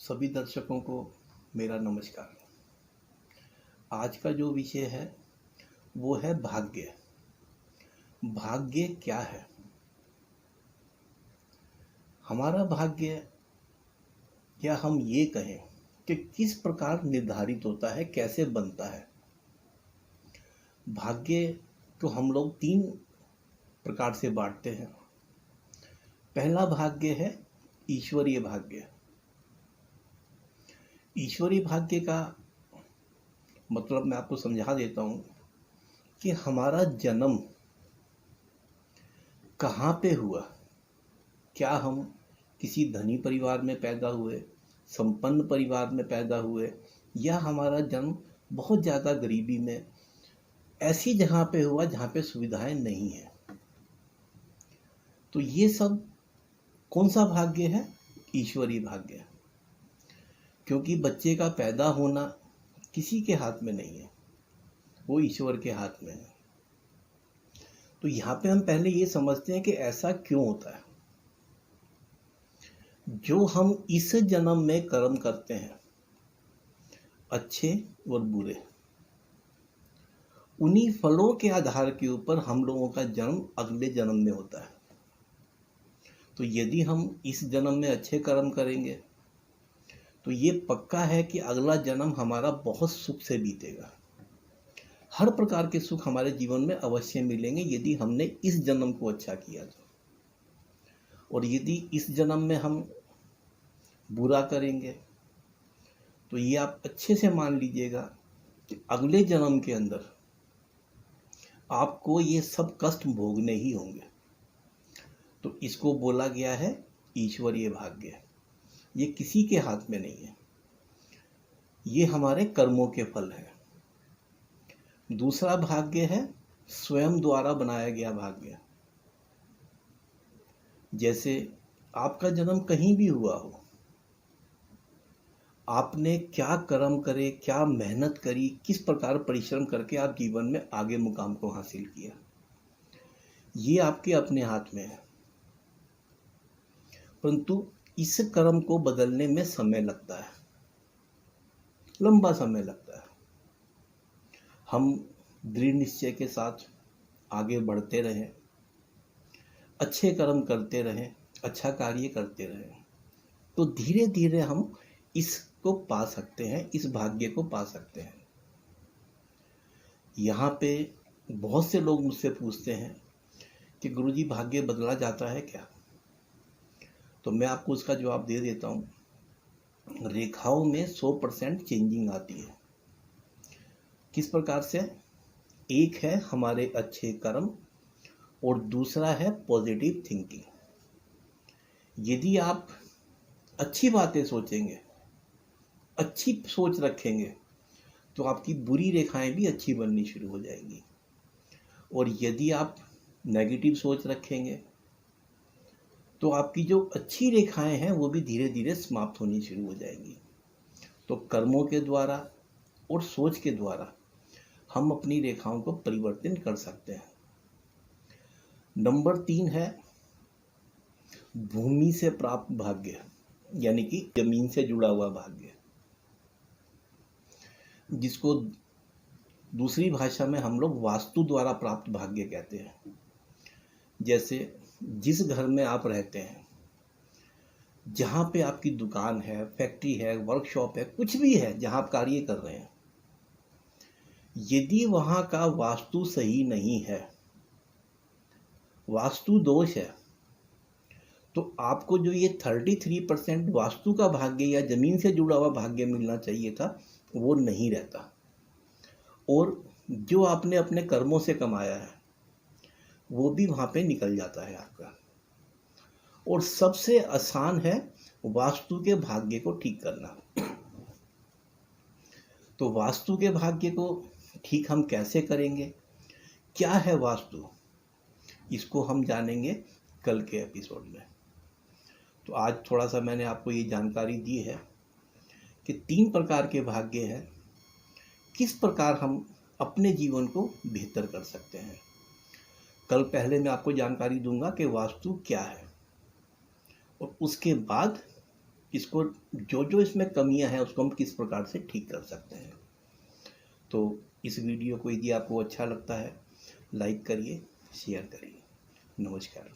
सभी दर्शकों को मेरा नमस्कार। आज का जो विषय है वो है भाग्य। भाग्य क्या है? हमारा भाग्य, या हम ये कहें कि किस प्रकार निर्धारित होता है, कैसे बनता है। भाग्य को हम लोग 3 प्रकार से बांटते हैं। पहला भाग्य है ईश्वरीय भाग्य। ईश्वरीय भाग्य का मतलब मैं आपको समझा देता हूँ कि हमारा जन्म कहाँ पे हुआ। क्या हम किसी धनी परिवार में पैदा हुए, संपन्न परिवार में पैदा हुए, या हमारा जन्म बहुत ज़्यादा गरीबी में ऐसी जगह पे हुआ जहाँ पे सुविधाएं नहीं है। तो ये सब कौन सा भाग्य है? ईश्वरीय भाग्य। क्योंकि बच्चे का पैदा होना किसी के हाथ में नहीं है, वो ईश्वर के हाथ में है। तो यहाँ पे हम पहले ये समझते हैं कि ऐसा क्यों होता है। जो हम इस जन्म में कर्म करते हैं, अच्छे और बुरे, उन्हीं फलों के आधार के ऊपर हम लोगों का जन्म अगले जन्म में होता है। तो यदि हम इस जन्म में अच्छे कर्म करेंगे तो ये पक्का है कि अगला जन्म हमारा बहुत सुख से बीतेगा। हर प्रकार के सुख हमारे जीवन में अवश्य मिलेंगे यदि हमने इस जन्म को अच्छा किया तो। और यदि इस जन्म में हम बुरा करेंगे तो ये आप अच्छे से मान लीजिएगा कि अगले जन्म के अंदर आपको ये सब कष्ट भोगने ही होंगे। तो इसको बोला गया है ईश्वरीय भाग्य। ये किसी के हाथ में नहीं है, ये हमारे कर्मों के फल हैं। दूसरा भाग्य है स्वयं द्वारा बनाया गया भाग्य। जैसे आपका जन्म कहीं भी हुआ हो, आपने क्या कर्म करे, क्या मेहनत करी, किस प्रकार परिश्रम करके आप जीवन में आगे मुकाम को हासिल किया, ये आपके अपने हाथ में है। परंतु इस कर्म को बदलने में समय लगता है, लंबा समय लगता है। हम दृढ़ निश्चय के साथ आगे बढ़ते रहें, अच्छे कर्म करते रहें, अच्छा कार्य करते रहें, तो धीरे धीरे हम इसको पा सकते हैं, इस भाग्य को पा सकते हैं। यहाँ पे बहुत से लोग मुझसे पूछते हैं कि गुरुजी भाग्य बदला जाता है क्या? तो मैं आपको उसका जवाब दे देता हूँ। रेखाओं में 100% चेंजिंग आती है। किस प्रकार से? एक है हमारे अच्छे कर्म और दूसरा है पॉजिटिव थिंकिंग। यदि आप अच्छी बातें सोचेंगे, अच्छी सोच रखेंगे, तो आपकी बुरी रेखाएं भी अच्छी बननी शुरू हो जाएंगी। और यदि आप नेगेटिव सोच रखेंगे तो आपकी जो अच्छी रेखाएं हैं वो भी धीरे धीरे समाप्त होनी शुरू हो जाएंगी। तो कर्मों के द्वारा और सोच के द्वारा हम अपनी रेखाओं को परिवर्तन कर सकते हैं। नंबर 3 है भूमि से प्राप्त भाग्य, यानी कि जमीन से जुड़ा हुआ भाग्य, जिसको दूसरी भाषा में हम लोग वास्तु द्वारा प्राप्त भाग्य कहते हैं। जैसे जिस घर में आप रहते हैं, जहाँ पे आपकी दुकान है, फैक्ट्री है, वर्कशॉप है, कुछ भी है जहाँ आप कार्य कर रहे हैं, यदि वहाँ का वास्तु सही नहीं है, वास्तु दोष है, तो आपको जो ये 33% वास्तु का भाग्य या जमीन से जुड़ा हुआ भाग्य मिलना चाहिए था, वो नहीं रहता। और जो आपने अपने कर्मों से कमाया है वो भी वहाँ पे निकल जाता है आपका। और सबसे आसान है वास्तु के भाग्य को ठीक करना। तो वास्तु के भाग्य को ठीक हम कैसे करेंगे, क्या है वास्तु, इसको हम जानेंगे कल के एपिसोड में। तो आज थोड़ा सा मैंने आपको ये जानकारी दी है कि 3 प्रकार के भाग्य हैं, किस प्रकार हम अपने जीवन को बेहतर कर सकते हैं। कल पहले मैं आपको जानकारी दूंगा कि वास्तु क्या है, और उसके बाद इसको जो जो इसमें कमियां हैं उसको हम किस प्रकार से ठीक कर सकते हैं। तो इस वीडियो को यदि आपको अच्छा लगता है लाइक करिए, शेयर करिए। नमस्कार।